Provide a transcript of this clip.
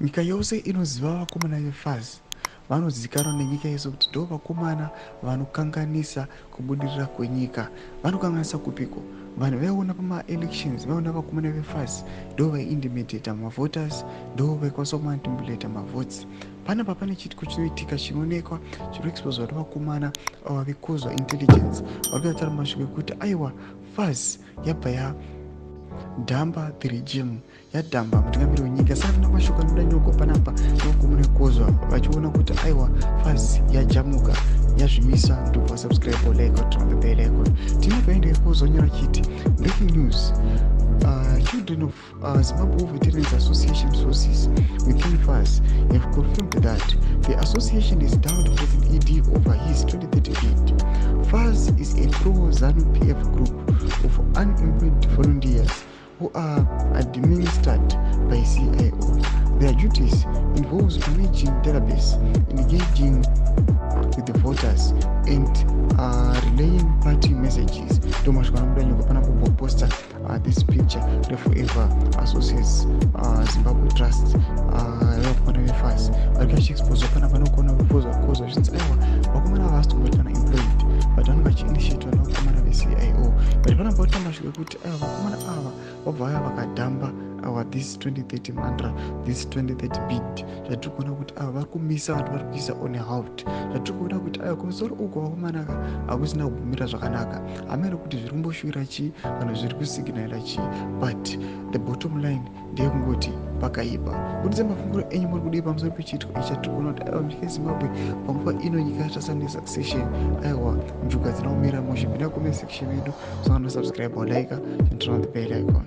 Nyika yose inoziva vakomana veFAZ. Vanozivikanwa nenyika yese kuti ndo vakomana vanokanganisa kubudirira kwenyika. Vanokanganisa kupiko? Vanhu vaiona pamaelections vaiona vakomana veFAZ ndo vaiintimidata mavoters, ndo vaikwanisa kumanipulata mavhotsi. Panapa pane chitiko chinoitika chinoonekwa chinoexposa kuti vakomana vekuzwa intelligence vari kutaura mashuku ekuti aiwa FAZ yabva yadhamba the regime, yadhamba mutungamiri wenyika. Saka kuna mashoko anoda nyoko panapa nevakomana vekuzwa vachiona kuti aiwa FAZ yajamuka, yazvimisa. Ndobva subscribe like turn on the bell icon. Tinopaenda kuzonyora chiti breaking news. Children of Zimbabwe Veterans Association sources within FAZ have confirmed that the association is down to an ED over his 2030 bid. FAZ is a pro-ZANU-PF group of unemployed volunteers who are administered by CIO. Their duties involves managing database, engaging with the voters, and relaying party messages. Poster this picture the Forever Associates Zimbabwe Trust FAZ varikachexposa panapa nokona kupoza zvinzi aiwa vakomana havasitomboitana employed but vanenge vachiinitiatwa nevakomana veCIO. But panapa kuti mashoko ekuti aiwa vakomana ava vabva vaya vakadhamba this 2030 mantra, this 2030 bid. Zvatiri kuona kuti ava vari kumisa vanhu vari kuisa on halt. Zvatiri kuona kuti aiwa kumusoro uko vakomana hakusina kubvumira zvakanaka. Hamene kuti zviri kumboshuvira chii kana zviri kusiginalira chii, but the bottom line ndeyekungoti pakaipa. Kuti mafunguro enyu muri kudii pamusoro pechitiko ichi chatiri kuona kuti aiwa nyika yeZimbabwe panguva ino nyika yatasana nesuccession. Aiwa njuka dzinaumira muzvibhina comment section yedu. So subscribe or like and turn on the bell icon.